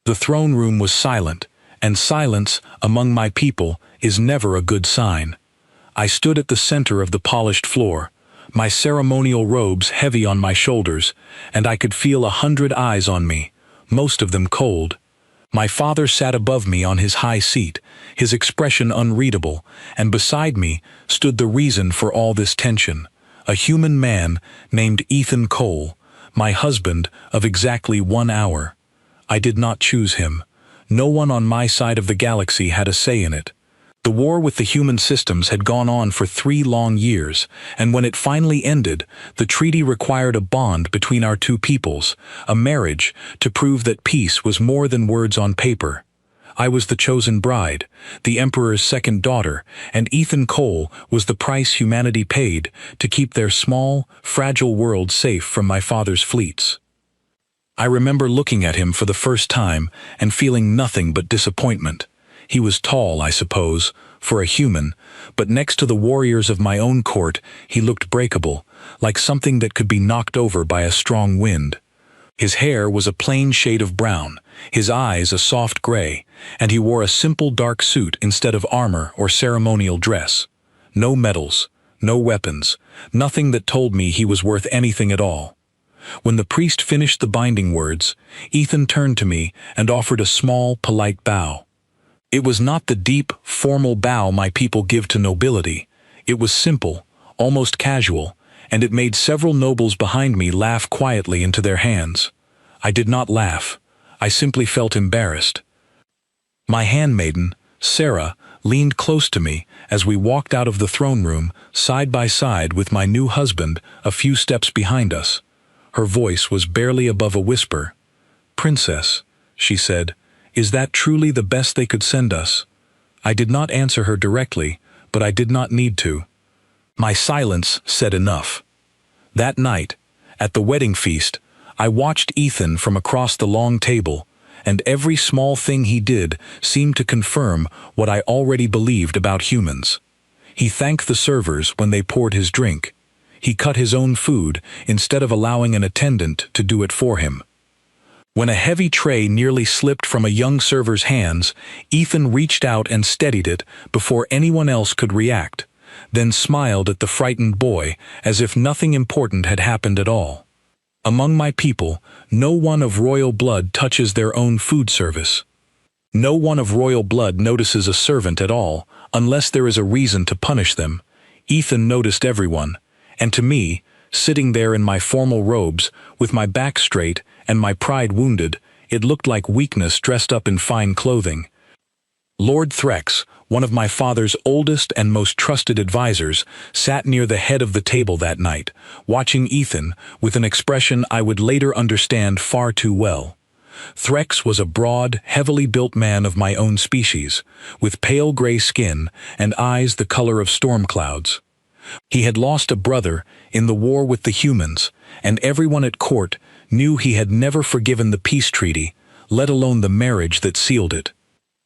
The throne room was silent, and silence among my people is never a good sign. I stood at the center of the polished floor, my ceremonial robes heavy on my shoulders, and I could feel 100 eyes on me, most of them cold. My father sat above me on his high seat, his expression unreadable, and beside me stood the reason for all this tension, a human man named Ethan Cole, my husband of exactly 1 hour. I did not choose him. No one on my side of the galaxy had a say in it. The war with the human systems had gone on for 3 long years, and when it finally ended, the treaty required a bond between our two peoples, a marriage, to prove that peace was more than words on paper. I was the chosen bride, the Emperor's second daughter, and Ethan Cole was the price humanity paid to keep their small, fragile world safe from my father's fleets. I remember looking at him for the first time and feeling nothing but disappointment. He was tall, I suppose, for a human, but next to the warriors of my own court, he looked breakable, like something that could be knocked over by a strong wind. His hair was a plain shade of brown, his eyes a soft gray, and he wore a simple dark suit instead of armor or ceremonial dress. No medals, no weapons, nothing that told me he was worth anything at all. When the priest finished the binding words, Ethan turned to me and offered a small, polite bow. It was not the deep, formal bow my people give to nobility. It was simple, almost casual, and it made several nobles behind me laugh quietly into their hands. I did not laugh. I simply felt embarrassed. My handmaiden, Sarah, leaned close to me as we walked out of the throne room, side by side with my new husband a few steps behind us. Her voice was barely above a whisper. "Princess," she said, "is that truly the best they could send us?" I did not answer her directly, but I did not need to. My silence said enough. That night, at the wedding feast, I watched Ethan from across the long table, and every small thing he did seemed to confirm what I already believed about humans. He thanked the servers when they poured his drink. He cut his own food instead of allowing an attendant to do it for him. When a heavy tray nearly slipped from a young server's hands, Ethan reached out and steadied it before anyone else could react, then smiled at the frightened boy as if nothing important had happened at all. Among my people, no one of royal blood touches their own food service. No one of royal blood notices a servant at all, unless there is a reason to punish them. Ethan noticed everyone, and to me, sitting there in my formal robes, with my back straight and my pride wounded, it looked like weakness dressed up in fine clothing. Lord TrSci, one of my father's oldest and most trusted advisors, sat near the head of the table that night, watching Ethan with an expression I would later understand far too well. TrSci was a broad, heavily built man of my own species, with pale gray skin and eyes the color of storm clouds. He had lost a brother in the war with the humans, and everyone at court knew he had never forgiven the peace treaty, let alone the marriage that sealed it.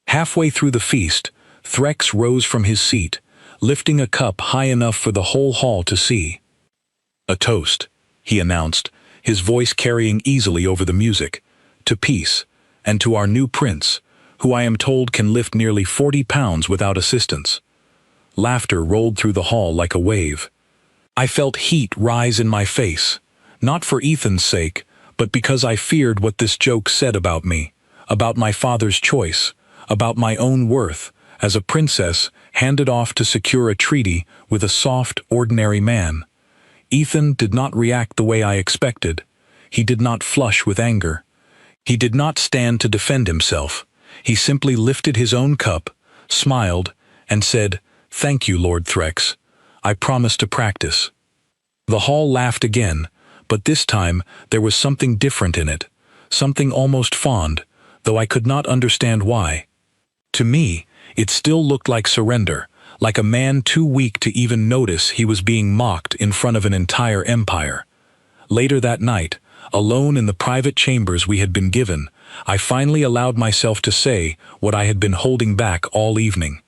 Halfway through the feast, TrSci rose from his seat, lifting a cup high enough for the whole hall to see. "A toast," he announced, his voice carrying easily over the music, "to peace, and to our new prince, who I am told can lift nearly 40 pounds without assistance." Laughter rolled through the hall like a wave. I felt heat rise in my face, not for Ethan's sake, but because I feared what this joke said about me, about my father's choice, about my own worth, as a princess handed off to secure a treaty with a soft, ordinary man. Ethan did not react the way I expected. He did not flush with anger. He did not stand to defend himself. He simply lifted his own cup, smiled, and said, "Thank you, Lord TrSci. I promise to practice." The hall laughed again, but this time there was something different in it, something almost fond, though I could not understand why. To me, it still looked like surrender, like a man too weak to even notice he was being mocked in front of an entire empire. Later that night, alone in the private chambers we had been given, I finally allowed myself to say what I had been holding back all evening.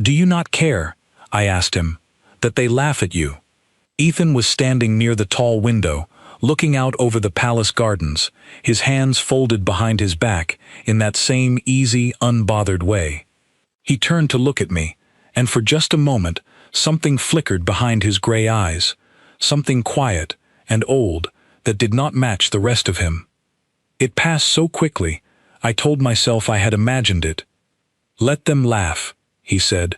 "Do you not care," I asked him, "that they laugh at you?" Ethan was standing near the tall window, looking out over the palace gardens, his hands folded behind his back in that same easy, unbothered way. He turned to look at me, and for just a moment, something flickered behind his gray eyes, something quiet and old that did not match the rest of him. It passed so quickly, I told myself I had imagined it. "Let them laugh," he said.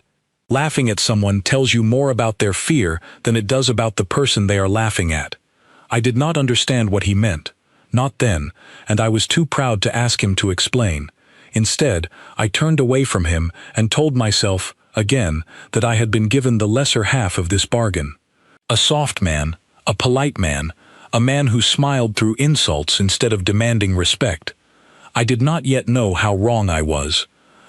"Laughing at someone tells you more about their fear than it does about the person they are laughing at." I did not understand what he meant, not then, and I was too proud to ask him to explain. Instead, I turned away from him and told myself, again, that I had been given the lesser half of this bargain. A soft man, a polite man, a man who smiled through insults instead of demanding respect. I did not yet know how wrong I was.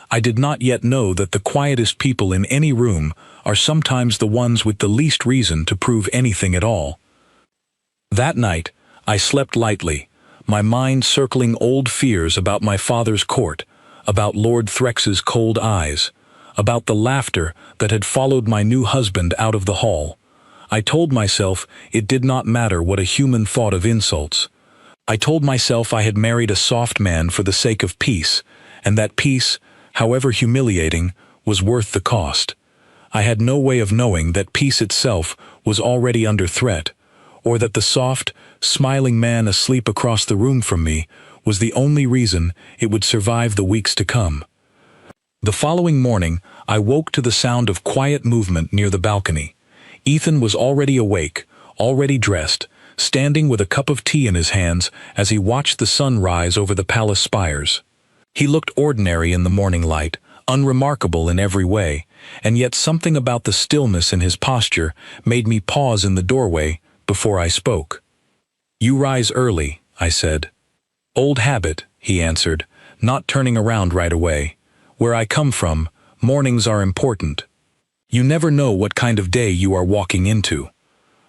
I did not yet know that the quietest people in any room are sometimes the ones with the least reason to prove anything at all. That night, I slept lightly, my mind circling old fears about my father's court, about Lord Threx's cold eyes, about the laughter that had followed my new husband out of the hall. I told myself it did not matter what a human thought of insults. I told myself I had married a soft man for the sake of peace, and that peace, however humiliating, was worth the cost. I had no way of knowing that peace itself was already under threat, or that the soft, smiling man asleep across the room from me was the only reason it would survive the weeks to come. The following morning, I woke to the sound of quiet movement near the balcony. Ethan was already awake, already dressed, standing with a cup of tea in his hands as he watched the sun rise over the palace spires. He looked ordinary in the morning light, unremarkable in every way, and yet something about the stillness in his posture made me pause in the doorway before I spoke. "You rise early," I said. "Old habit," he answered, not turning around right away. "Where I come from, mornings are important. You never know what kind of day you are walking into."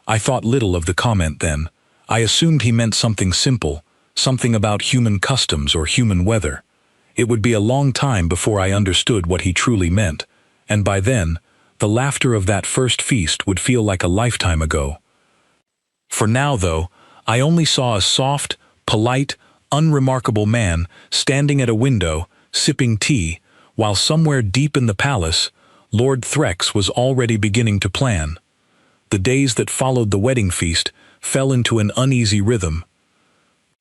I thought little of the comment then. I assumed he meant something simple, something about human customs or human weather. It would be a long time before I understood what he truly meant, and by then, the laughter of that first feast would feel like a lifetime ago. For now, though, I only saw a soft, polite, unremarkable man standing at a window, sipping tea, while somewhere deep in the palace, Lord Threx was already beginning to plan. The days that followed the wedding feast fell into an uneasy rhythm.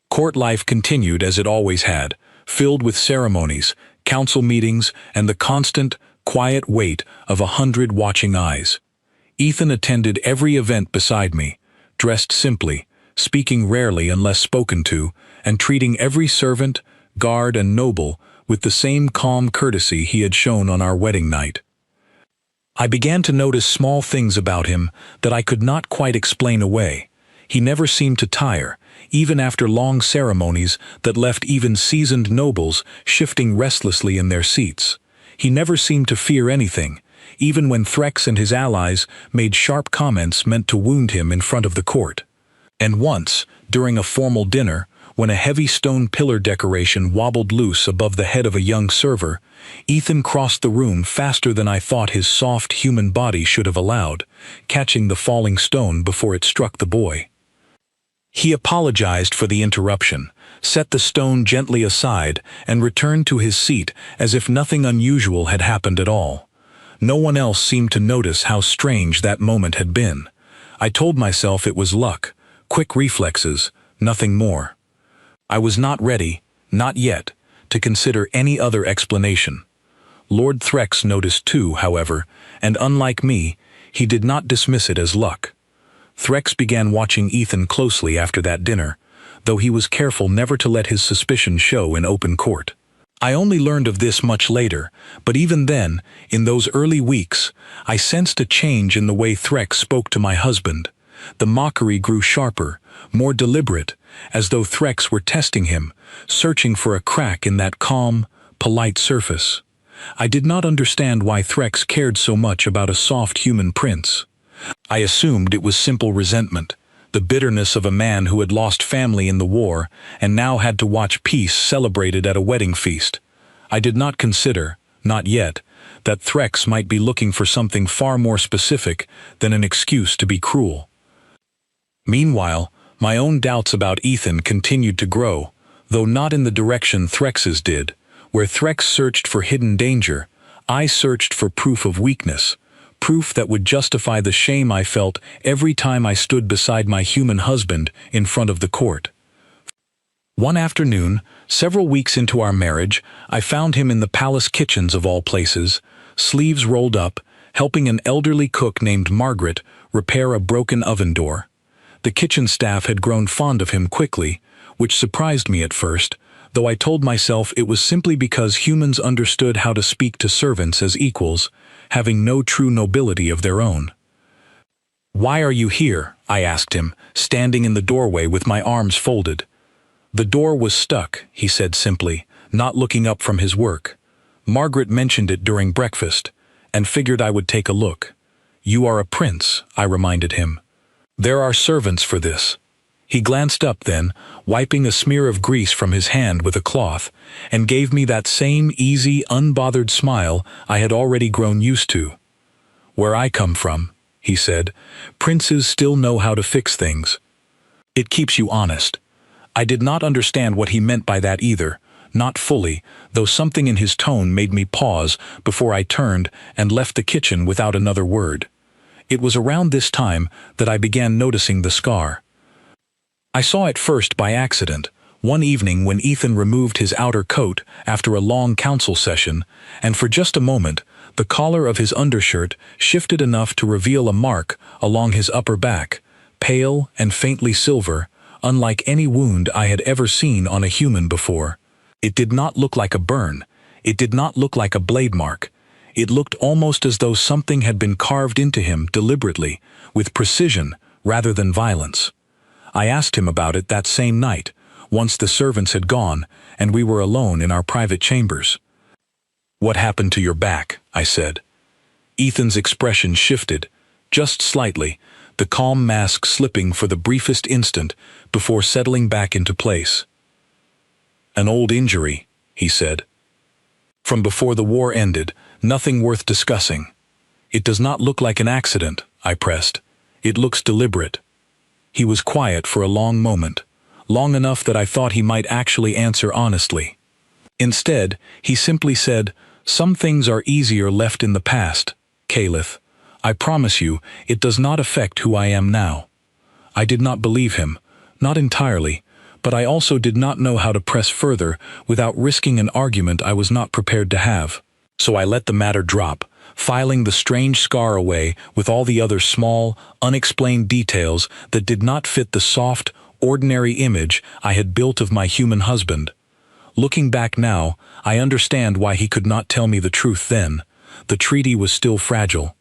Court life continued as it always had, filled with ceremonies, council meetings, and the constant, quiet weight of 100 watching eyes. Ethan attended every event beside me, dressed simply, speaking rarely unless spoken to, and treating every servant, guard, and noble with the same calm courtesy he had shown on our wedding night. I began to notice small things about him that I could not quite explain away. He never seemed to tire, even after long ceremonies that left even seasoned nobles shifting restlessly in their seats. He never seemed to fear anything, even when Threx and his allies made sharp comments meant to wound him in front of the court. And once, during a formal dinner, when a heavy stone pillar decoration wobbled loose above the head of a young server, Ethan crossed the room faster than I thought his soft human body should have allowed, catching the falling stone before it struck the boy. He apologized for the interruption, set the stone gently aside, and returned to his seat as if nothing unusual had happened at all. No one else seemed to notice how strange that moment had been. I told myself it was luck, quick reflexes, nothing more. I was not ready, not yet, to consider any other explanation. Lord Threx noticed too, however, and unlike me, he did not dismiss it as luck. Threx began watching Ethan closely after that dinner, though he was careful never to let his suspicion show in open court. I only learned of this much later, but even then, in those early weeks, I sensed a change in the way Threx spoke to my husband. The mockery grew sharper, more deliberate, as though Threx were testing him, searching for a crack in that calm, polite surface. I did not understand why Threx cared so much about a soft human prince. I assumed it was simple resentment, the bitterness of a man who had lost family in the war and now had to watch peace celebrated at a wedding feast. I did not consider, not yet, that Threx might be looking for something far more specific than an excuse to be cruel. Meanwhile, My own doubts about Ethan continued to grow, though not in the direction TrSci's did. Where TrSci searched for hidden danger, I searched for proof of weakness, proof that would justify the shame I felt every time I stood beside my human husband in front of the court. One afternoon, several weeks into our marriage, I found him in the palace kitchens of all places, sleeves rolled up, helping an elderly cook named Margaret repair a broken oven door. The kitchen staff had grown fond of him quickly, which surprised me at first, though I told myself it was simply because humans understood how to speak to servants as equals, having no true nobility of their own. "Why are you here?" I asked him, standing in the doorway with my arms folded. "The door was stuck," he said simply, not looking up from his work. "Margaret mentioned it during breakfast, and figured I would take a look." "You are a prince," I reminded him. "There are servants for this." He glanced up then, wiping a smear of grease from his hand with a cloth, and gave me that same easy, unbothered smile I had already grown used to. "Where I come from," he said, "princes still know how to fix things. It keeps you honest." I did not understand what he meant by that either, not fully, though something in his tone made me pause before I turned and left the kitchen without another word. It was around this time that I began noticing the scar. I saw it first by accident, one evening when Ethan removed his outer coat after a long council session, and for just a moment, the collar of his undershirt shifted enough to reveal a mark along his upper back, pale and faintly silver, unlike any wound I had ever seen on a human before. It did not look like a burn. It did not look like a blade mark. It looked almost as though something had been carved into him deliberately, with precision rather than violence. I asked him about it that same night, once the servants had gone and we were alone in our private chambers. "What happened to your back?" I said. Ethan's expression shifted, just slightly, the calm mask slipping for the briefest instant before settling back into place. "An old injury," he said. "From before the war ended, nothing worth discussing." "It does not look like an accident," I pressed. "It looks deliberate." He was quiet for a long moment, long enough that I thought he might actually answer honestly. Instead, he simply said, "Some things are easier left in the past, Caliph. I promise you, it does not affect who I am now." I did not believe him, not entirely, but I also did not know how to press further without risking an argument I was not prepared to have. So I let the matter drop, filing the strange scar away with all the other small, unexplained details that did not fit the soft, ordinary image I had built of my human husband. Looking back now, I understand why he could not tell me the truth then. The treaty was still fragile.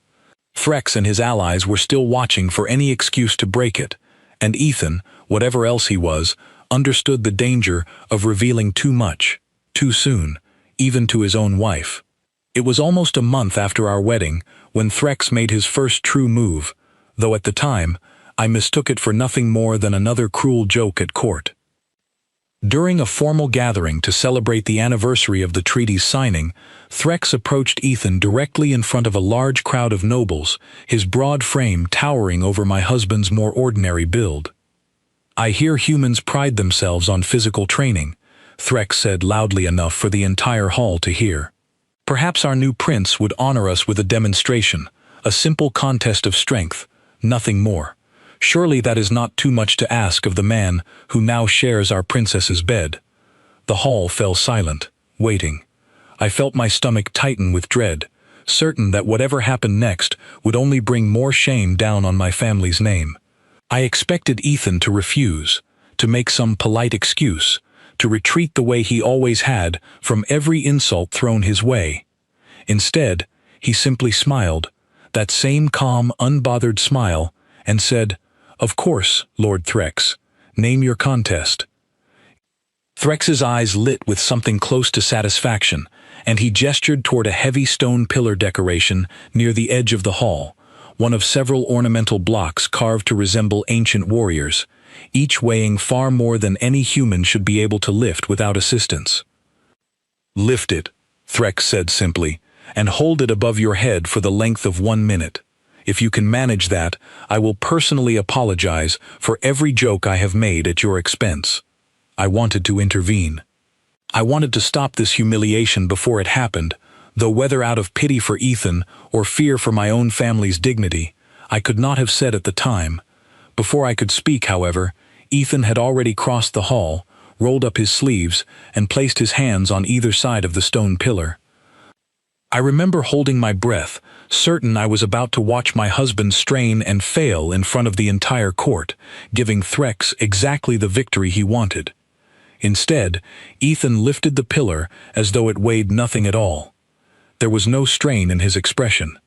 TrSci and his allies were still watching for any excuse to break it, and Ethan, whatever else he was, understood the danger of revealing too much, too soon, even to his own wife. It was almost a month after our wedding when TrSci made his first true move, though at the time, I mistook it for nothing more than another cruel joke at court. During a formal gathering to celebrate the anniversary of the treaty's signing, TrSci approached Ethan directly in front of a large crowd of nobles, his broad frame towering over my husband's more ordinary build. "I hear humans pride themselves on physical training," TrSci said loudly enough for the entire hall to hear. "Perhaps our new prince would honor us with a demonstration, a simple contest of strength, nothing more. Surely that is not too much to ask of the man who now shares our princess's bed." The hall fell silent, waiting. I felt my stomach tighten with dread, certain that whatever happened next would only bring more shame down on my family's name. I expected Ethan to refuse, to make some polite excuse, to retreat the way he always had from every insult thrown his way. Instead, he simply smiled, that same calm, unbothered smile, and said, "Of course, Lord TrSci, name your contest." TrSci's eyes lit with something close to satisfaction, and he gestured toward a heavy stone pillar decoration near the edge of the hall, one of several ornamental blocks carved to resemble ancient warriors, each weighing far more than any human should be able to lift without assistance. "Lift it," TrSci said simply, "and hold it above your head for the length of 1 minute. If you can manage that, I will personally apologize for every joke I have made at your expense." I wanted to intervene. I wanted to stop this humiliation before it happened, though whether out of pity for Ethan or fear for my own family's dignity, I could not have said at the time. Before I could speak, however, Ethan had already crossed the hall, rolled up his sleeves, and placed his hands on either side of the stone pillar. I remember holding my breath, certain I was about to watch my husband strain and fail in front of the entire court, giving TrSci exactly the victory he wanted. Instead, Ethan lifted the pillar as though it weighed nothing at all. There was no strain in his expression.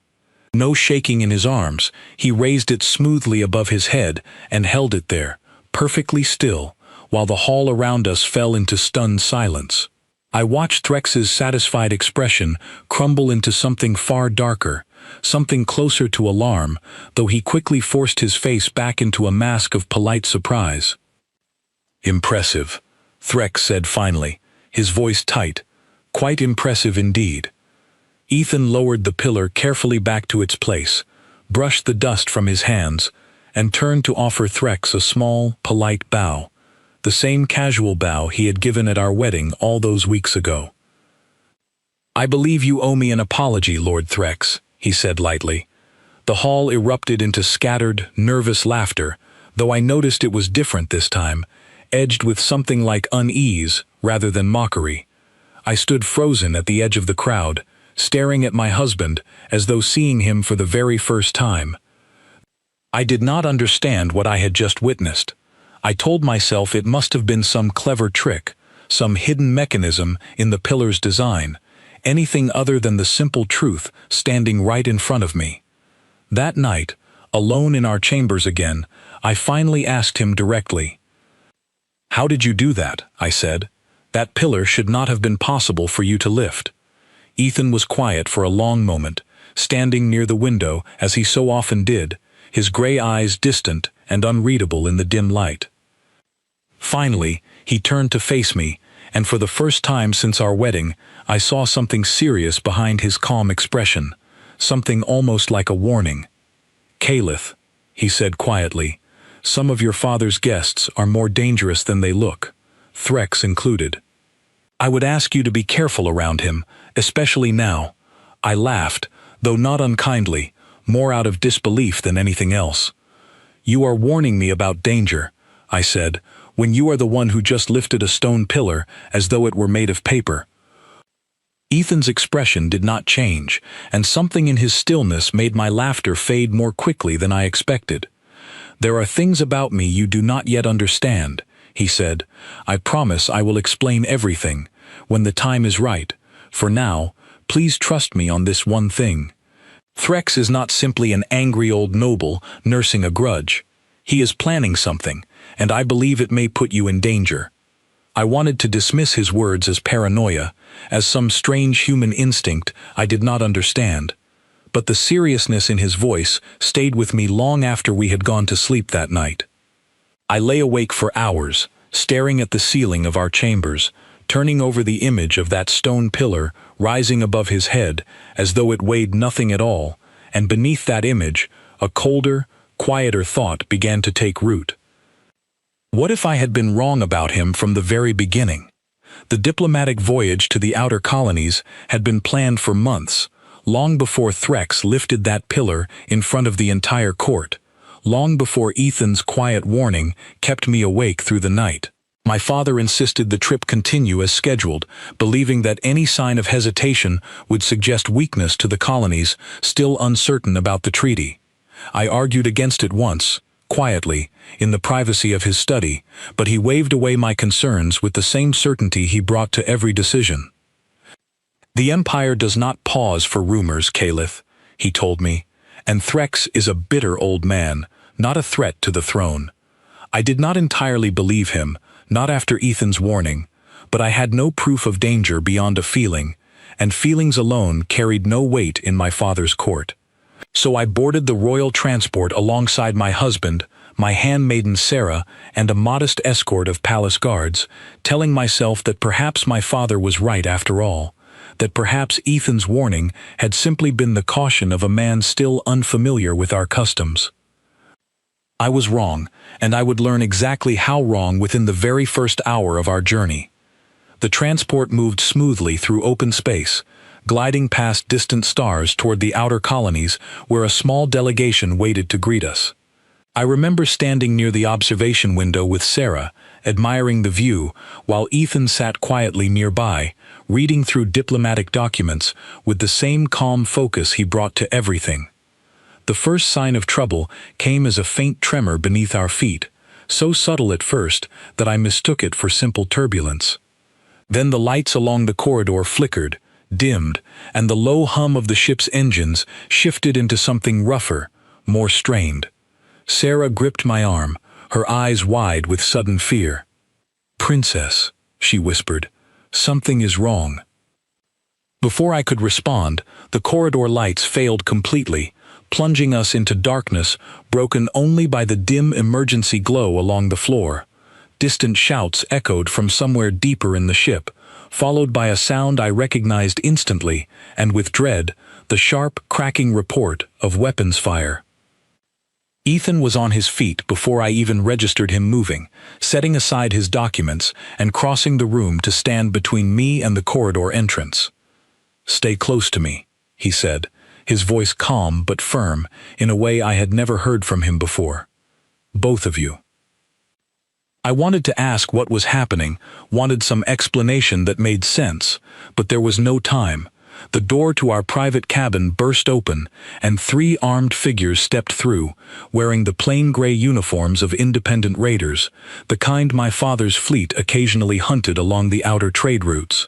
No shaking in his arms. He raised it smoothly above his head and held it there, perfectly still, while the hall around us fell into stunned silence. I watched TrSci's satisfied expression crumble into something far darker, something closer to alarm, though he quickly forced his face back into a mask of polite surprise. "Impressive," TrSci said finally, his voice tight. "Quite impressive indeed." Ethan lowered the pillar carefully back to its place, brushed the dust from his hands, and turned to offer TrSci a small, polite bow, the same casual bow he had given at our wedding all those weeks ago. "I believe you owe me an apology, Lord TrSci," he said lightly. The hall erupted into scattered, nervous laughter, though I noticed it was different this time, edged with something like unease rather than mockery. I stood frozen at the edge of the crowd, staring at my husband as though seeing him for the very first time. I did not understand what I had just witnessed. I told myself it must have been some clever trick, some hidden mechanism in the pillar's design, anything other than the simple truth standing right in front of me. That night, alone in our chambers again, I finally asked him directly. "How did you do that?" I said. "That pillar should not have been possible for you to lift." Ethan was quiet for a long moment, standing near the window as he so often did, his gray eyes distant and unreadable in the dim light. Finally, he turned to face me, and for the first time since our wedding, I saw something serious behind his calm expression, something almost like a warning. "Caliph," he said quietly, "some of your father's guests are more dangerous than they look, TrSci included. I would ask you to be careful around him, especially now." I laughed, though not unkindly, more out of disbelief than anything else. "You are warning me about danger," I said, "when you are the one who just lifted a stone pillar as though it were made of paper." Ethan's expression did not change, and something in his stillness made my laughter fade more quickly than I expected. "There are things about me you do not yet understand," he said. "I promise I will explain everything, when the time is right. For now, please trust me on this one thing. TrSci is not simply an angry old noble nursing a grudge. He is planning something, and I believe it may put you in danger." I wanted to dismiss his words as paranoia, as some strange human instinct I did not understand. But the seriousness in his voice stayed with me long after we had gone to sleep that night. I lay awake for hours, staring at the ceiling of our chambers, turning over the image of that stone pillar rising above his head as though it weighed nothing at all, and beneath that image, a colder, quieter thought began to take root. What if I had been wrong about him from the very beginning? The diplomatic voyage to the outer colonies had been planned for months, long before TrSci lifted that pillar in front of the entire court, long before Ethan's quiet warning kept me awake through the night. My father insisted the trip continue as scheduled, believing that any sign of hesitation would suggest weakness to the colonies, still uncertain about the treaty. I argued against it once, quietly, in the privacy of his study, but he waved away my concerns with the same certainty he brought to every decision. "The Empire does not pause for rumors, Caliph," he told me, "and TrSci is a bitter old man, not a threat to the throne." I did not entirely believe him, not after Ethan's warning, but I had no proof of danger beyond a feeling, and feelings alone carried no weight in my father's court. So I boarded the royal transport alongside my husband, my handmaiden Sarah, and a modest escort of palace guards, telling myself that perhaps my father was right after all, that perhaps Ethan's warning had simply been the caution of a man still unfamiliar with our customs. I was wrong, and I would learn exactly how wrong within the very first hour of our journey. The transport moved smoothly through open space, gliding past distant stars toward the outer colonies where a small delegation waited to greet us. I remember standing near the observation window with Sarah, admiring the view, while Ethan sat quietly nearby, reading through diplomatic documents with the same calm focus he brought to everything. The first sign of trouble came as a faint tremor beneath our feet, so subtle at first that I mistook it for simple turbulence. Then the lights along the corridor flickered, dimmed, and the low hum of the ship's engines shifted into something rougher, more strained. Sarah gripped my arm, her eyes wide with sudden fear. "Princess," she whispered, "something is wrong." Before I could respond, the corridor lights failed completely, plunging us into darkness broken only by the dim emergency glow along the floor. Distant shouts echoed from somewhere deeper in the ship, followed by a sound I recognized instantly, and with dread, the sharp, cracking report of weapons fire. Ethan was on his feet before I even registered him moving, setting aside his documents and crossing the room to stand between me and the corridor entrance. "Stay close to me," he said, his voice calm but firm, in a way I had never heard from him before. "Both of you." I wanted to ask what was happening, wanted some explanation that made sense, but there was no time. The door to our private cabin burst open, and 3 armed figures stepped through, wearing the plain gray uniforms of independent raiders, the kind my father's fleet occasionally hunted along the outer trade routes.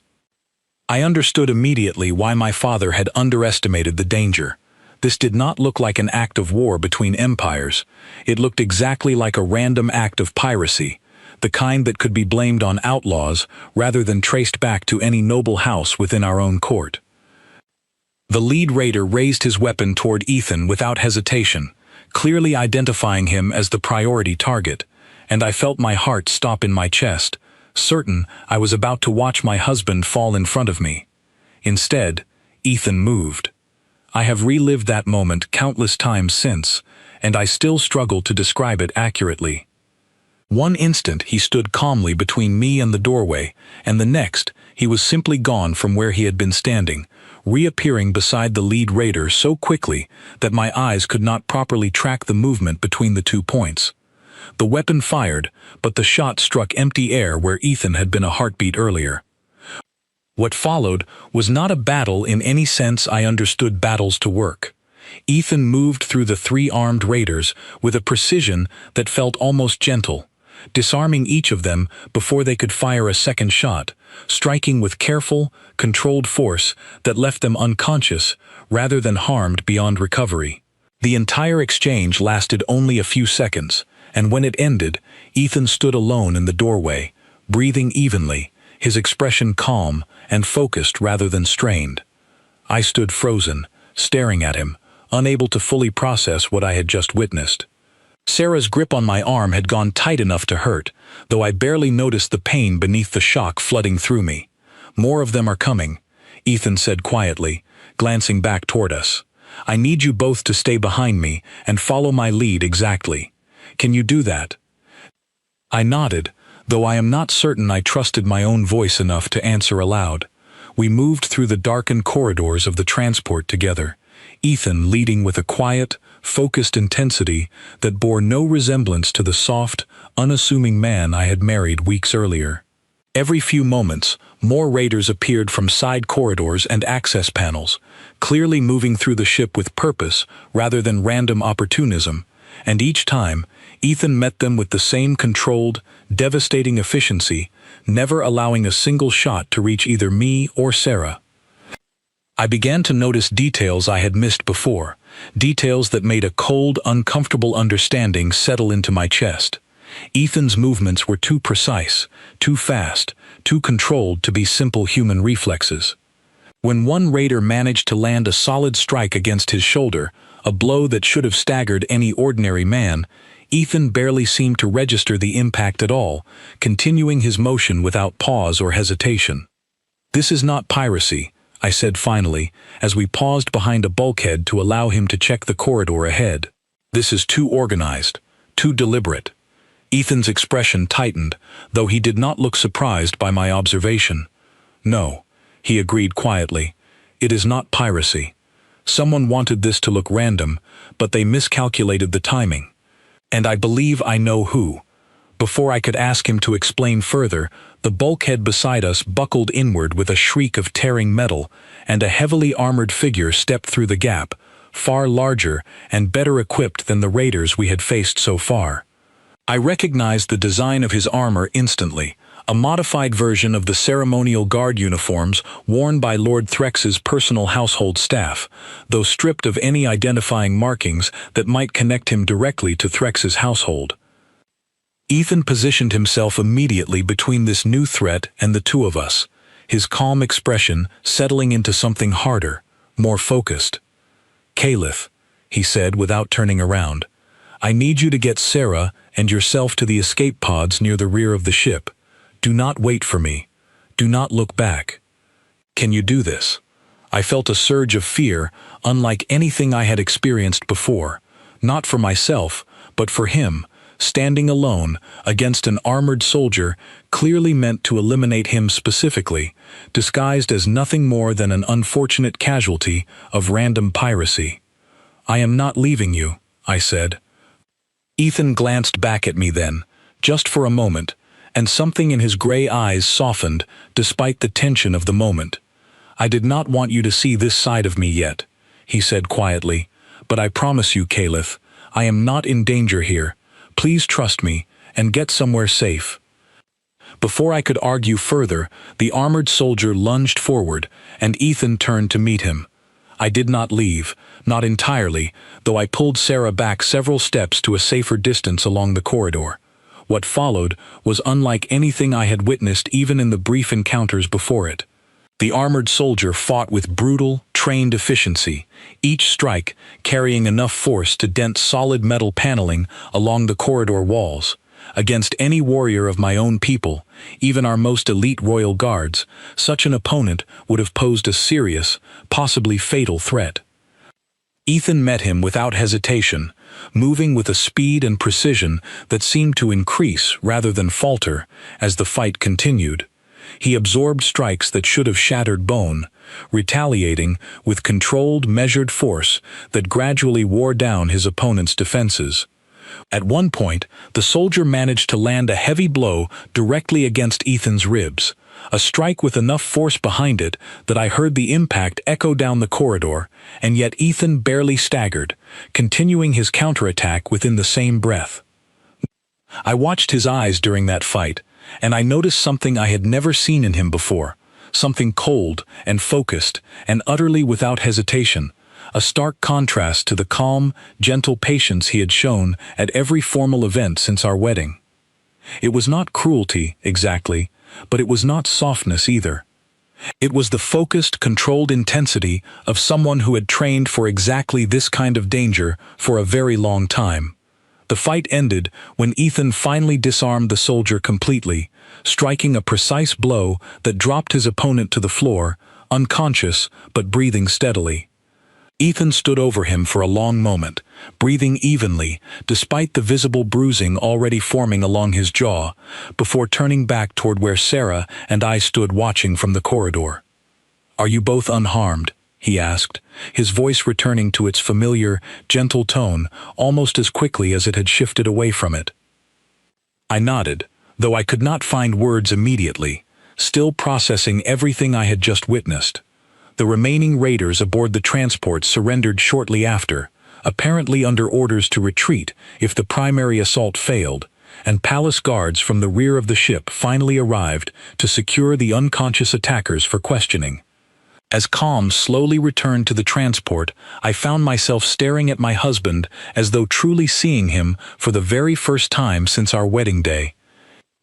I understood immediately why my father had underestimated the danger. This did not look like an act of war between empires. It looked exactly like a random act of piracy, the kind that could be blamed on outlaws rather than traced back to any noble house within our own court. The lead raider raised his weapon toward Ethan without hesitation, clearly identifying him as the priority target, and I felt my heart stop in my chest, certain I was about to watch my husband fall in front of me. Instead, Ethan moved. I have relived that moment countless times since, and I still struggle to describe it accurately. One instant he stood calmly between me and the doorway, and the next he was simply gone from where he had been standing, reappearing beside the lead raider so quickly that my eyes could not properly track the movement between the 2 points. The weapon fired, but the shot struck empty air where Ethan had been a heartbeat earlier. What followed was not a battle in any sense I understood battles to work. Ethan moved through the 3 armed raiders with a precision that felt almost gentle, disarming each of them before they could fire a second shot, striking with careful, controlled force that left them unconscious rather than harmed beyond recovery. The entire exchange lasted only a few seconds, and when it ended, Ethan stood alone in the doorway, breathing evenly, his expression calm and focused rather than strained. I stood frozen, staring at him, unable to fully process what I had just witnessed. Sarah's grip on my arm had gone tight enough to hurt, though I barely noticed the pain beneath the shock flooding through me. "More of them are coming," Ethan said quietly, glancing back toward us. "I need you both to stay behind me and follow my lead exactly. Can you do that?" I nodded, though I am not certain I trusted my own voice enough to answer aloud. We moved through the darkened corridors of the transport together, Ethan leading with a quiet, focused intensity that bore no resemblance to the soft, unassuming man I had married weeks earlier. Every few moments, more raiders appeared from side corridors and access panels, clearly moving through the ship with purpose rather than random opportunism, and each time, Ethan met them with the same controlled, devastating efficiency, never allowing a single shot to reach either me or Sarah. I began to notice details I had missed before, details that made a cold, uncomfortable understanding settle into my chest. Ethan's movements were too precise, too fast, too controlled to be simple human reflexes. When one raider managed to land a solid strike against his shoulder, a blow that should have staggered any ordinary man, Ethan barely seemed to register the impact at all, continuing his motion without pause or hesitation. "This is not piracy," I said finally, as we paused behind a bulkhead to allow him to check the corridor ahead. This is too organized, too deliberate. Ethan's expression tightened, though he did not look surprised by my observation. No, he agreed quietly. It is not piracy. Someone wanted this to look random, but they miscalculated the timing. And I believe I know who. Before I could ask him to explain further, the bulkhead beside us buckled inward with a shriek of tearing metal, and a heavily armored figure stepped through the gap, far larger and better equipped than the raiders we had faced so far. I recognized the design of his armor instantly, a modified version of the ceremonial guard uniforms worn by Lord Threx's personal household staff, though stripped of any identifying markings that might connect him directly to Threx's household. Ethan positioned himself immediately between this new threat and the two of us, his calm expression settling into something harder, more focused. "Caliph," he said without turning around, "I need you to get Sarah and yourself to the escape pods near the rear of the ship. Do not wait for me. Do not look back. Can you do this?" I felt a surge of fear, unlike anything I had experienced before, not for myself, but for him. Standing alone against an armored soldier clearly meant to eliminate him specifically, disguised as nothing more than an unfortunate casualty of random piracy. "I am not leaving you," I said. Ethan glanced back at me then, just for a moment, and something in his gray eyes softened despite the tension of the moment. "I did not want you to see this side of me yet," he said quietly, "but I promise you, Caliph, I am not in danger here. Please trust me, and get somewhere safe." Before I could argue further, the armored soldier lunged forward, and Ethan turned to meet him. I did not leave, not entirely, though I pulled Sarah back several steps to a safer distance along the corridor. What followed was unlike anything I had witnessed even in the brief encounters before it. The armored soldier fought with brutal, trained efficiency, each strike carrying enough force to dent solid metal paneling along the corridor walls. Against any warrior of my own people, even our most elite royal guards, such an opponent would have posed a serious, possibly fatal threat. Ethan met him without hesitation, moving with a speed and precision that seemed to increase rather than falter as the fight continued. He absorbed strikes that should have shattered bone, retaliating with controlled, measured force that gradually wore down his opponent's defenses. At one point, the soldier managed to land a heavy blow directly against Ethan's ribs, a strike with enough force behind it that I heard the impact echo down the corridor, and yet Ethan barely staggered, continuing his counterattack within the same breath. I watched his eyes during that fight, and I noticed something I had never seen in him before, something cold and focused and utterly without hesitation, a stark contrast to the calm, gentle patience he had shown at every formal event since our wedding. It was not cruelty, exactly, but it was not softness either. It was the focused, controlled intensity of someone who had trained for exactly this kind of danger for a very long time. The fight ended when Ethan finally disarmed the soldier completely, striking a precise blow that dropped his opponent to the floor, unconscious but breathing steadily. Ethan stood over him for a long moment, breathing evenly despite the visible bruising already forming along his jaw, before turning back toward where Sarah and I stood watching from the corridor. "Are you both unharmed?" he asked, his voice returning to its familiar, gentle tone almost as quickly as it had shifted away from it. I nodded, though I could not find words immediately, still processing everything I had just witnessed. The remaining raiders aboard the transport surrendered shortly after, apparently under orders to retreat if the primary assault failed, and palace guards from the rear of the ship finally arrived to secure the unconscious attackers for questioning. As calm slowly returned to the transport, I found myself staring at my husband as though truly seeing him for the very first time since our wedding day.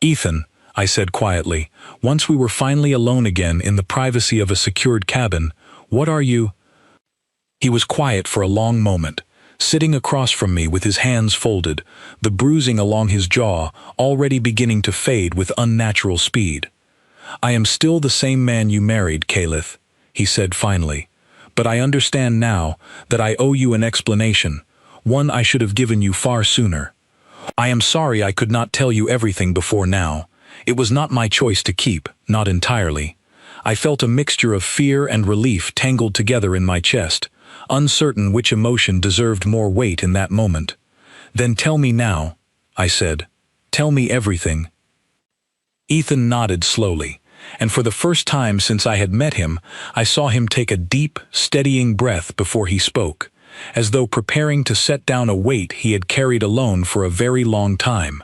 "Ethan," I said quietly, once we were finally alone again in the privacy of a secured cabin, "what are you?" He was quiet for a long moment, sitting across from me with his hands folded, the bruising along his jaw already beginning to fade with unnatural speed. "I am still the same man you married, Caliph," he said finally. "But I understand now that I owe you an explanation, one I should have given you far sooner. I am sorry I could not tell you everything before now. It was not my choice to keep, not entirely. I felt a mixture of fear and relief tangled together in my chest, uncertain which emotion deserved more weight in that moment. Then tell me now," I said. "Tell me everything." Ethan nodded slowly, and for the first time since I had met him, I saw him take a deep, steadying breath before he spoke, as though preparing to set down a weight he had carried alone for a very long time.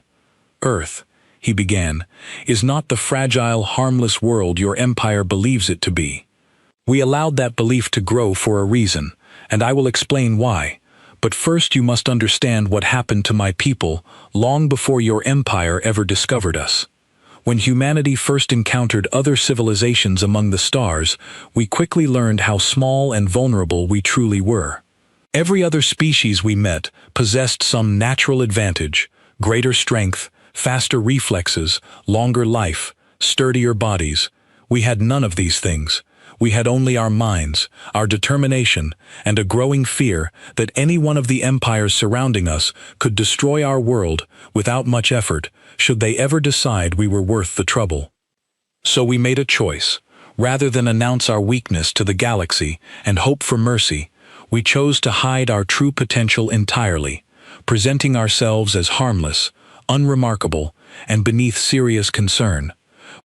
"Earth," he began, "is not the fragile, harmless world your empire believes it to be. We allowed that belief to grow for a reason, and I will explain why. But first you must understand what happened to my people long before your empire ever discovered us. When humanity first encountered other civilizations among the stars, we quickly learned how small and vulnerable we truly were. Every other species we met possessed some natural advantage: greater strength, faster reflexes, longer life, sturdier bodies. We had none of these things. We had only our minds, our determination, and a growing fear that any one of the empires surrounding us could destroy our world without much effort, should they ever decide we were worth the trouble. So we made a choice. Rather than announce our weakness to the galaxy and hope for mercy, we chose to hide our true potential entirely, presenting ourselves as harmless, unremarkable, and beneath serious concern.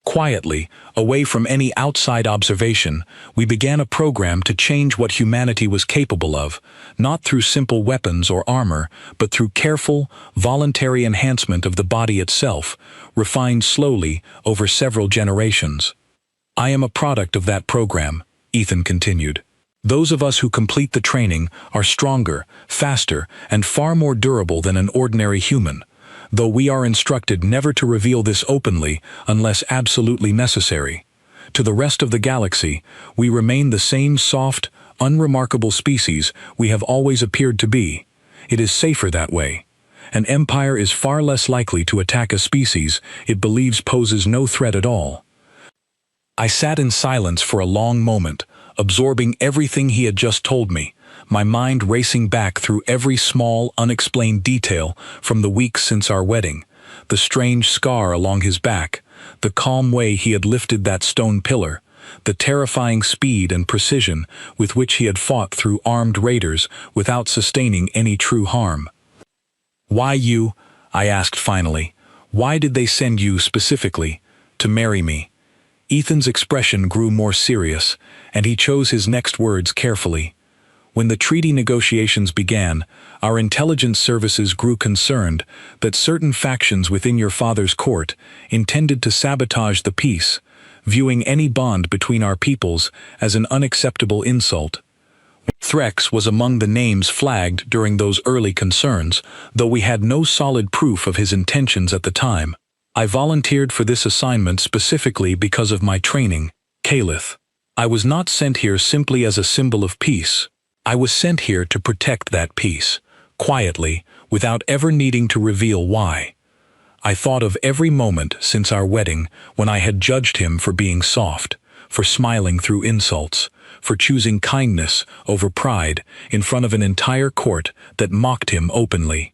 Quietly, away from any outside observation, we began a program to change what humanity was capable of, not through simple weapons or armor, but through careful, voluntary enhancement of the body itself, refined slowly over several generations. I am a product of that program, Ethan continued. Those of us who complete the training are stronger, faster, and far more durable than an ordinary human, though we are instructed never to reveal this openly unless absolutely necessary. To the rest of the galaxy, we remain the same soft, unremarkable species we have always appeared to be. It is safer that way. An empire is far less likely to attack a species it believes poses no threat at all. I sat in silence for a long moment, absorbing everything he had just told me, my mind racing back through every small, unexplained detail from the weeks since our wedding: the strange scar along his back, the calm way he had lifted that stone pillar, the terrifying speed and precision with which he had fought through armed raiders without sustaining any true harm. "Why you?" I asked finally. "Why did they send you specifically to marry me?" Ethan's expression grew more serious, and he chose his next words carefully. "When the treaty negotiations began, our intelligence services grew concerned that certain factions within your father's court intended to sabotage the peace, viewing any bond between our peoples as an unacceptable insult. Threx was among the names flagged during those early concerns, though we had no solid proof of his intentions at the time. I volunteered for this assignment specifically because of my training, Caliph. I was not sent here simply as a symbol of peace. I was sent here to protect that peace, quietly, without ever needing to reveal why. I thought of every moment since our wedding when I had judged him for being soft, for smiling through insults, for choosing kindness over pride in front of an entire court that mocked him openly.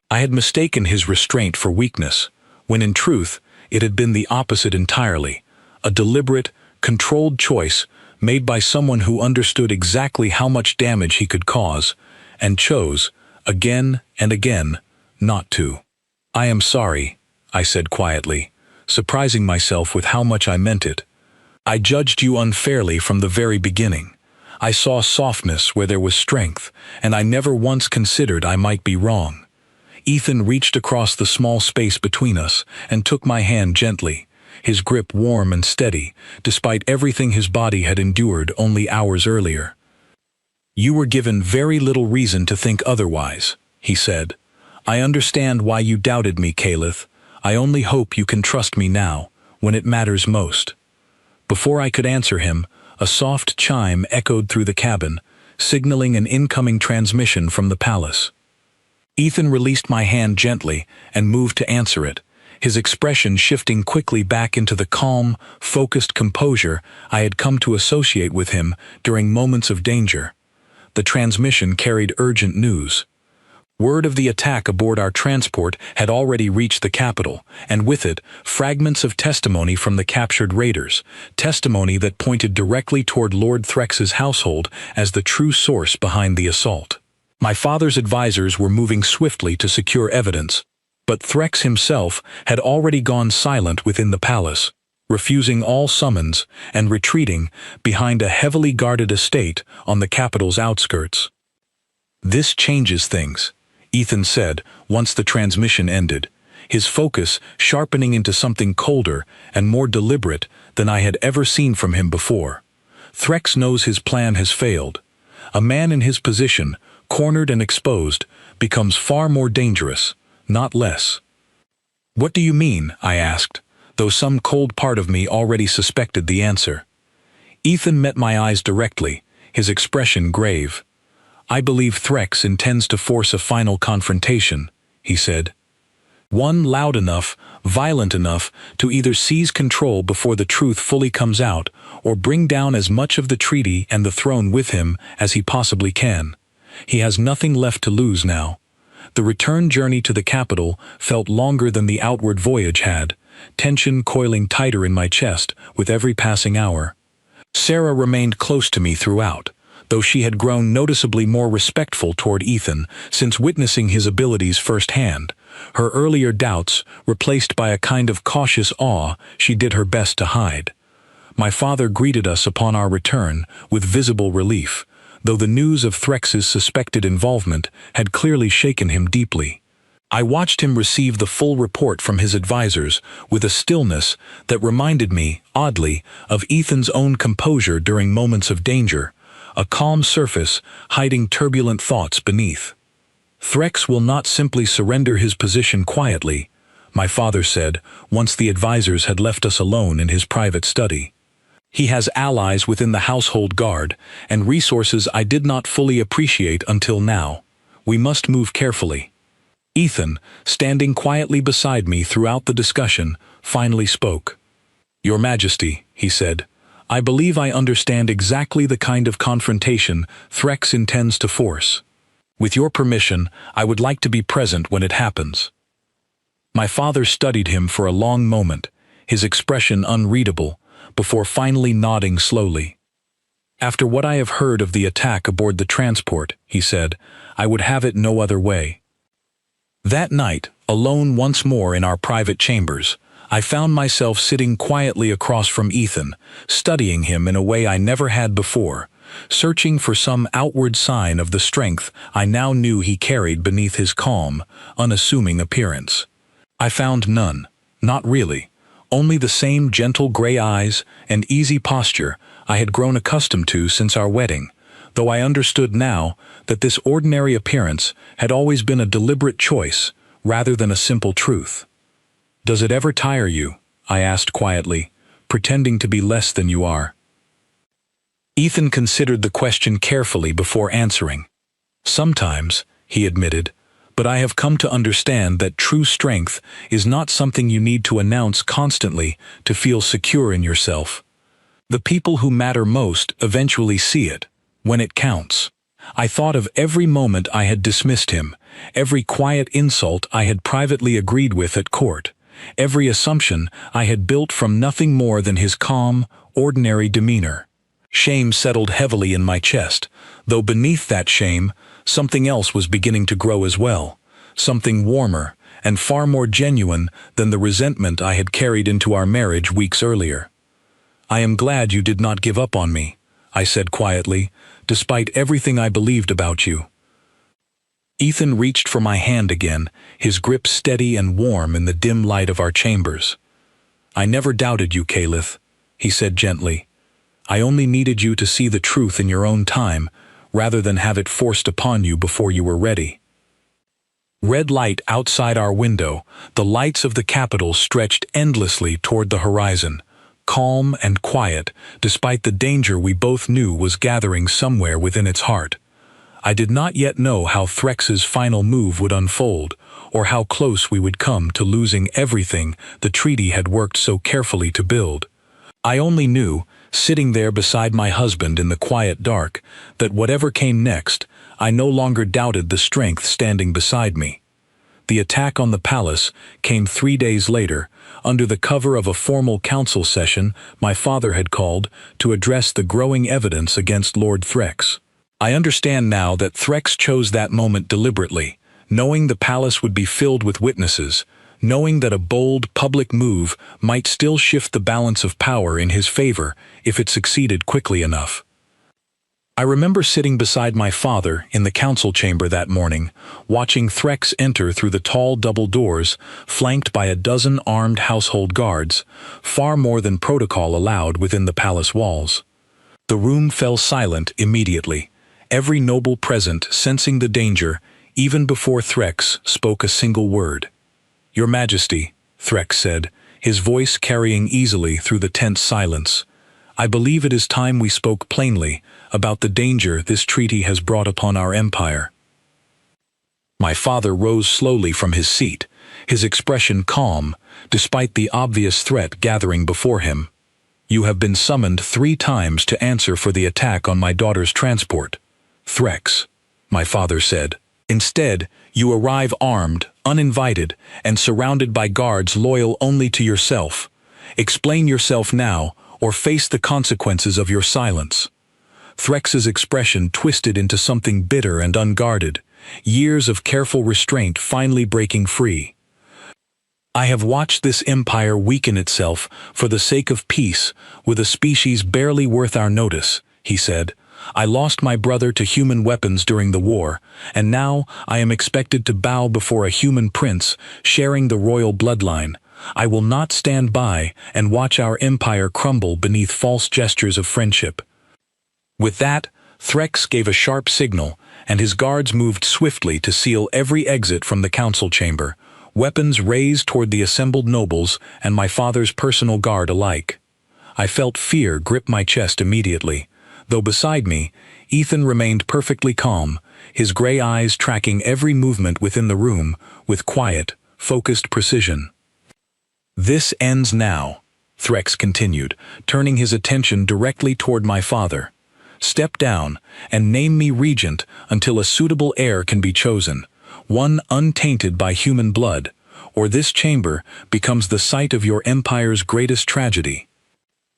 I had mistaken his restraint for weakness, when in truth it had been the opposite entirely, a deliberate, controlled choice made by someone who understood exactly how much damage he could cause, and chose, again and again, not to. "I am sorry," I said quietly, surprising myself with how much I meant it. "I judged you unfairly from the very beginning. I saw softness where there was strength, and I never once considered I might be wrong." Ethan reached across the small space between us and took my hand gently, his grip warm and steady, despite everything his body had endured only hours earlier. "You were given very little reason to think otherwise," he said. "I understand why you doubted me, Caliph. I only hope you can trust me now, when it matters most." Before I could answer him, a soft chime echoed through the cabin, signaling an incoming transmission from the palace. Ethan released my hand gently and moved to answer it, his expression shifting quickly back into the calm, focused composure I had come to associate with him during moments of danger. The transmission carried urgent news. Word of the attack aboard our transport had already reached the capital, and with it, fragments of testimony from the captured raiders, testimony that pointed directly toward Lord Threx's household as the true source behind the assault. My father's advisors were moving swiftly to secure evidence, but Threx himself had already gone silent within the palace, refusing all summons and retreating behind a heavily guarded estate on the capital's outskirts. "This changes things," Ethan said once the transmission ended, his focus sharpening into something colder and more deliberate than I had ever seen from him before. "Threx knows his plan has failed. A man in his position, cornered and exposed, becomes far more dangerous, not less." "What do you mean?" I asked, though some cold part of me already suspected the answer. Ethan met my eyes directly, his expression grave. "I believe Threx intends to force a final confrontation," he said. "One loud enough, violent enough to either seize control before the truth fully comes out, or bring down as much of the treaty and the throne with him as he possibly can. He has nothing left to lose now." The return journey to the capital felt longer than the outward voyage had, tension coiling tighter in my chest with every passing hour. Sarah remained close to me throughout, though she had grown noticeably more respectful toward Ethan since witnessing his abilities firsthand. Her earlier doubts replaced by a kind of cautious awe she did her best to hide. My father greeted us upon our return with visible relief, though the news of Threx's suspected involvement had clearly shaken him deeply. I watched him receive the full report from his advisors with a stillness that reminded me, oddly, of Ethan's own composure during moments of danger, a calm surface hiding turbulent thoughts beneath. "Threx will not simply surrender his position quietly," my father said once the advisors had left us alone in his private study. "He has allies within the household guard, and resources I did not fully appreciate until now. We must move carefully." Ethan, standing quietly beside me throughout the discussion, finally spoke. "Your Majesty," he said, "I believe I understand exactly the kind of confrontation Threx intends to force. With your permission, I would like to be present when it happens." My father studied him for a long moment, his expression unreadable, before finally nodding slowly. "After what I have heard of the attack aboard the transport," he said, "I would have it no other way." That night, alone once more in our private chambers, I found myself sitting quietly across from Ethan, studying him in a way I never had before, searching for some outward sign of the strength I now knew he carried beneath his calm, unassuming appearance. I found none, not really. Only the same gentle gray eyes and easy posture I had grown accustomed to since our wedding, though I understood now that this ordinary appearance had always been a deliberate choice rather than a simple truth. "Does it ever tire you?" I asked quietly, pretending to be less than you are. Ethan considered the question carefully before answering. "Sometimes," he admitted, "but I have come to understand that true strength is not something you need to announce constantly to feel secure in yourself. The people who matter most eventually see it, when it counts." I thought of every moment I had dismissed him, every quiet insult I had privately agreed with at court, every assumption I had built from nothing more than his calm, ordinary demeanor. Shame settled heavily in my chest, though beneath that shame, something else was beginning to grow as well, something warmer and far more genuine than the resentment I had carried into our marriage weeks earlier. "I am glad you did not give up on me," I said quietly, "despite everything I believed about you." Ethan reached for my hand again, his grip steady and warm in the dim light of our chambers. "I never doubted you, Caliph," he said gently. "I only needed you to see the truth in your own time, rather than have it forced upon you before you were ready." Red light outside our window, the lights of the capital stretched endlessly toward the horizon, calm and quiet, despite the danger we both knew was gathering somewhere within its heart. I did not yet know how Threx's final move would unfold, or how close we would come to losing everything the treaty had worked so carefully to build. I only knew, sitting there beside my husband in the quiet dark, that whatever came next, I no longer doubted the strength standing beside me. The attack on the palace came 3 days later, under the cover of a formal council session my father had called to address the growing evidence against Lord TrSci. I understand now that TrSci chose that moment deliberately, knowing the palace would be filled with witnesses, knowing that a bold public move might still shift the balance of power in his favor if it succeeded quickly enough. I remember sitting beside my father in the council chamber that morning, watching TrSci enter through the tall double doors, flanked by a dozen armed household guards, far more than protocol allowed within the palace walls. The room fell silent immediately, every noble present sensing the danger, even before TrSci spoke a single word. "Your Majesty," TrSci said, his voice carrying easily through the tense silence, "I believe it is time we spoke plainly about the danger this treaty has brought upon our empire." My father rose slowly from his seat, his expression calm, despite the obvious threat gathering before him. "You have been summoned 3 times to answer for the attack on my daughter's transport, TrSci," my father said. "Instead, you arrive armed, uninvited, and surrounded by guards loyal only to yourself. Explain yourself now, or face the consequences of your silence." TrSci's expression twisted into something bitter and unguarded, years of careful restraint finally breaking free. "I have watched this empire weaken itself for the sake of peace with a species barely worth our notice," he said. "I lost my brother to human weapons during the war, and now I am expected to bow before a human prince sharing the royal bloodline. I will not stand by and watch our empire crumble beneath false gestures of friendship." With that, TrSci gave a sharp signal, and his guards moved swiftly to seal every exit from the council chamber, weapons raised toward the assembled nobles and my father's personal guard alike. I felt fear grip my chest immediately, though beside me, Ethan remained perfectly calm, his gray eyes tracking every movement within the room with quiet, focused precision. "This ends now," TrSci continued, turning his attention directly toward my father. "Step down and name me regent until a suitable heir can be chosen, one untainted by human blood, or this chamber becomes the site of your empire's greatest tragedy."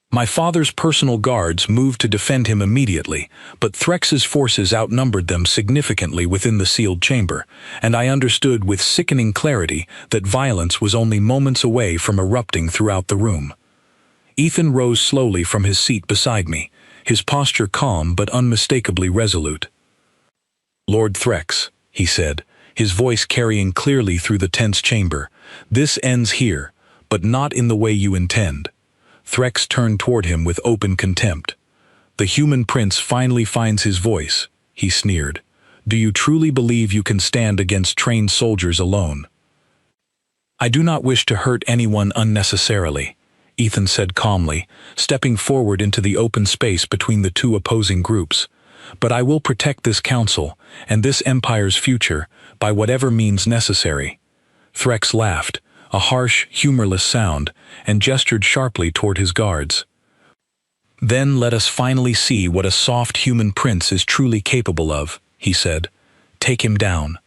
My father's personal guards moved to defend him immediately, but TrSci's forces outnumbered them significantly within the sealed chamber, and I understood with sickening clarity that violence was only moments away from erupting throughout the room. Ethan rose slowly from his seat beside me, his posture calm but unmistakably resolute. "Lord TrSci," he said, his voice carrying clearly through the tense chamber, "this ends here, but not in the way you intend." TrSci turned toward him with open contempt. "The human prince finally finds his voice," he sneered. "Do you truly believe you can stand against trained soldiers alone?" "I do not wish to hurt anyone unnecessarily," Ethan said calmly, stepping forward into the open space between the 2 opposing groups. "But I will protect this council and this empire's future by whatever means necessary." TrSci laughed, a harsh, humorless sound, and gestured sharply toward his guards. "Then let us finally see what a soft human prince is truly capable of," he said. "Take him down."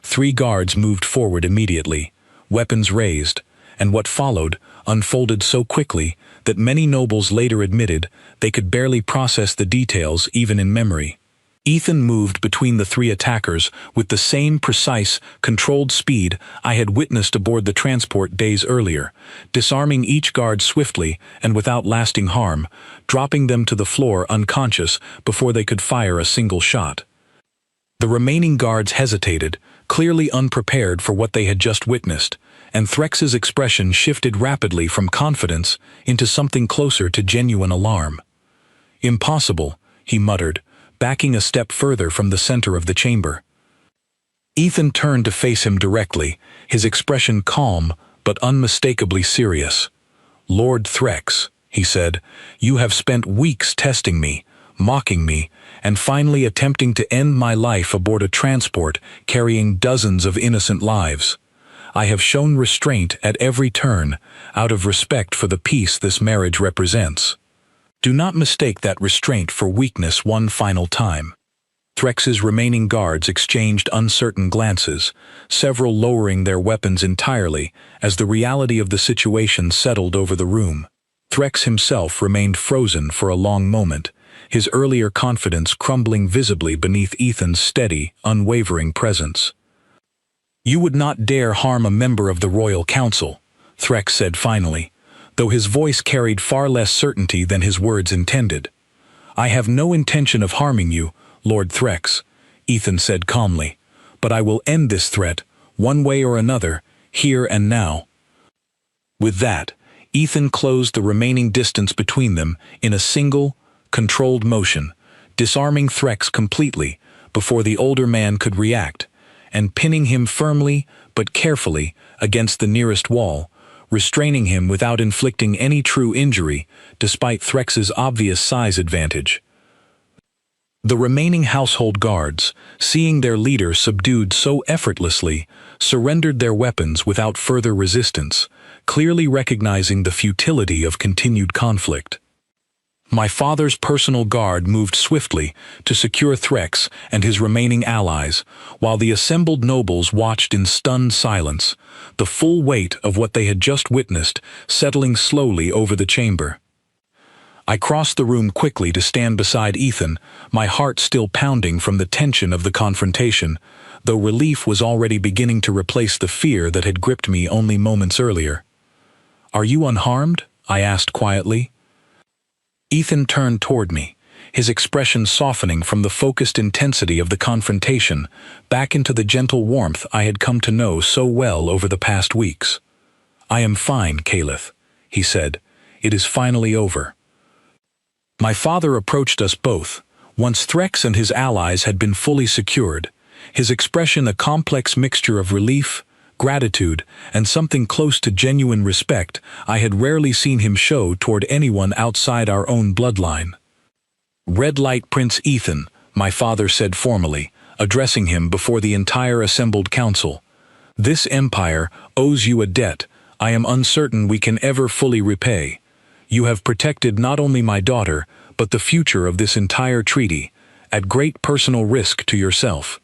3 guards moved forward immediately, weapons raised, and what followed unfolded so quickly that many nobles later admitted they could barely process the details even in memory. Ethan moved between the 3 attackers with the same precise, controlled speed I had witnessed aboard the transport days earlier, disarming each guard swiftly and without lasting harm, dropping them to the floor unconscious before they could fire a single shot. The remaining guards hesitated, clearly unprepared for what they had just witnessed, and TrSci's expression shifted rapidly from confidence into something closer to genuine alarm. "Impossible," he muttered, backing a step further from the center of the chamber. Ethan turned to face him directly, his expression calm but unmistakably serious. "Lord TrSci," he said, "you have spent weeks testing me, mocking me, and finally attempting to end my life aboard a transport carrying dozens of innocent lives. I have shown restraint at every turn, out of respect for the peace this marriage represents. Do not mistake that restraint for weakness one final time." TrSci's remaining guards exchanged uncertain glances, several lowering their weapons entirely as the reality of the situation settled over the room. TrSci himself remained frozen for a long moment, his earlier confidence crumbling visibly beneath Ethan's steady, unwavering presence. "You would not dare harm a member of the Royal Council," TrSci said finally, though his voice carried far less certainty than his words intended. "I have no intention of harming you, Lord TrSci," Ethan said calmly, "but I will end this threat, one way or another, here and now." With that, Ethan closed the remaining distance between them in a single, controlled motion, disarming TrSci completely before the older man could react, and pinning him firmly but carefully against the nearest wall, restraining him without inflicting any true injury despite TrSci's obvious size advantage. The remaining household guards, seeing their leader subdued so effortlessly, surrendered their weapons without further resistance, clearly recognizing the futility of continued conflict. My father's personal guard moved swiftly to secure TrSci and his remaining allies, while the assembled nobles watched in stunned silence, the full weight of what they had just witnessed settling slowly over the chamber. I crossed the room quickly to stand beside Ethan, my heart still pounding from the tension of the confrontation, though relief was already beginning to replace the fear that had gripped me only moments earlier. "Are you unharmed?" I asked quietly. Ethan turned toward me, his expression softening from the focused intensity of the confrontation back into the gentle warmth I had come to know so well over the past weeks. "I am fine, Caliph," he said. "It is finally over." My father approached us both, once TrSci and his allies had been fully secured, his expression a complex mixture of relief, gratitude, and something close to genuine respect I had rarely seen him show toward anyone outside our own bloodline. "Red Light Prince Ethan," my father said formally, addressing him before the entire assembled council. "This empire owes you a debt I am uncertain we can ever fully repay. You have protected not only my daughter, but the future of this entire treaty, at great personal risk to yourself."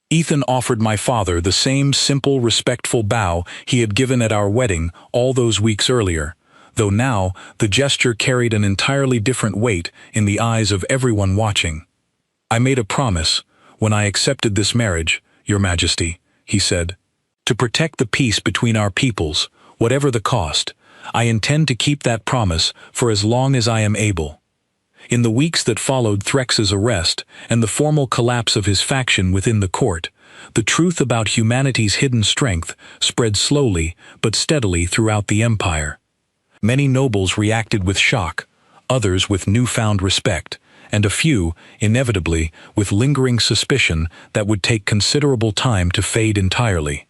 Ethan offered my father the same simple, respectful bow he had given at our wedding all those weeks earlier, though now the gesture carried an entirely different weight in the eyes of everyone watching. "I made a promise, when I accepted this marriage, Your Majesty," he said, "to protect the peace between our peoples, whatever the cost. I intend to keep that promise for as long as I am able." In the weeks that followed TrSci's arrest and the formal collapse of his faction within the court, the truth about humanity's hidden strength spread slowly but steadily throughout the empire. Many nobles reacted with shock, others with newfound respect, and a few, inevitably, with lingering suspicion that would take considerable time to fade entirely.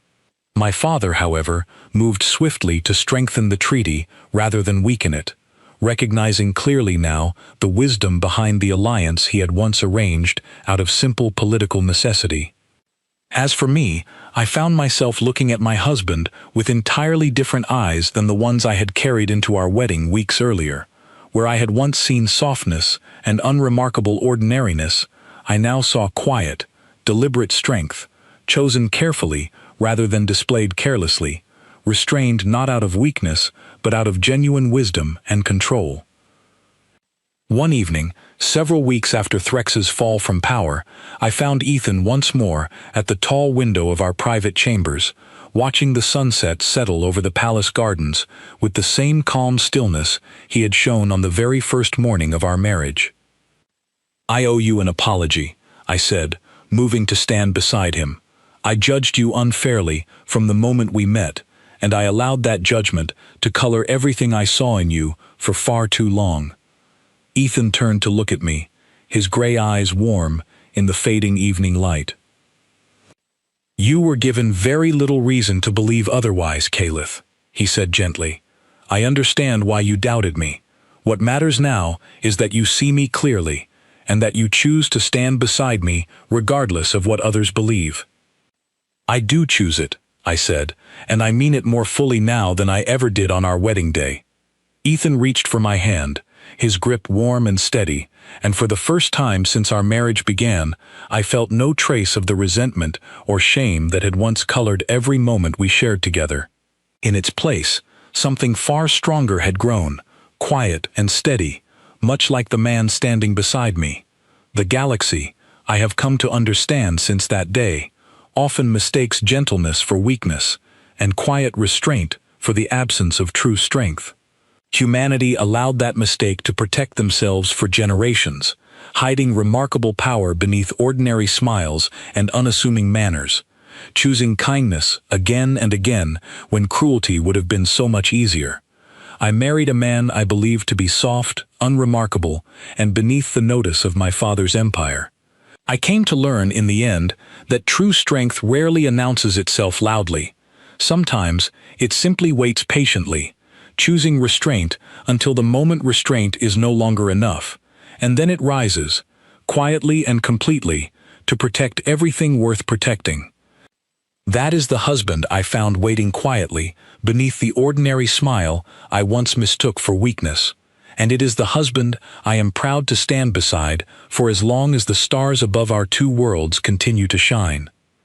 My father, however, moved swiftly to strengthen the treaty rather than weaken it, recognizing clearly now the wisdom behind the alliance he had once arranged out of simple political necessity. As for me, I found myself looking at my husband with entirely different eyes than the ones I had carried into our wedding weeks earlier. Where I had once seen softness and unremarkable ordinariness, I now saw quiet, deliberate strength, chosen carefully rather than displayed carelessly, restrained not out of weakness, but out of genuine wisdom and control. One evening, several weeks after TrSci's fall from power, I found Ethan once more at the tall window of our private chambers, watching the sunset settle over the palace gardens with the same calm stillness he had shown on the very first morning of our marriage. "I owe you an apology," I said, moving to stand beside him. "I judged you unfairly from the moment we met, and I allowed that judgment to color everything I saw in you for far too long." Ethan turned to look at me, his gray eyes warm in the fading evening light. "You were given very little reason to believe otherwise, Caliph," he said gently. "I understand why you doubted me. What matters now is that you see me clearly, and that you choose to stand beside me regardless of what others believe." "I do choose it," I said, and I mean it more fully now than I ever did on our wedding day. Ethan reached for my hand, his grip warm and steady, and for the first time since our marriage began, I felt no trace of the resentment or shame that had once colored every moment we shared together. In its place, something far stronger had grown, quiet and steady, much like the man standing beside me. The galaxy, I have come to understand since that day, often mistakes gentleness for weakness, and quiet restraint for the absence of true strength. Humanity allowed that mistake to protect themselves for generations, hiding remarkable power beneath ordinary smiles and unassuming manners, choosing kindness again and again when cruelty would have been so much easier. I married a man I believed to be soft, unremarkable, and beneath the notice of my father's empire. I came to learn in the end that true strength rarely announces itself loudly. Sometimes it simply waits patiently, choosing restraint until the moment restraint is no longer enough, and then it rises, quietly and completely, to protect everything worth protecting. That is the husband I found waiting quietly, beneath the ordinary smile I once mistook for weakness, and it is the husband I am proud to stand beside for as long as the stars above our two worlds continue to shine.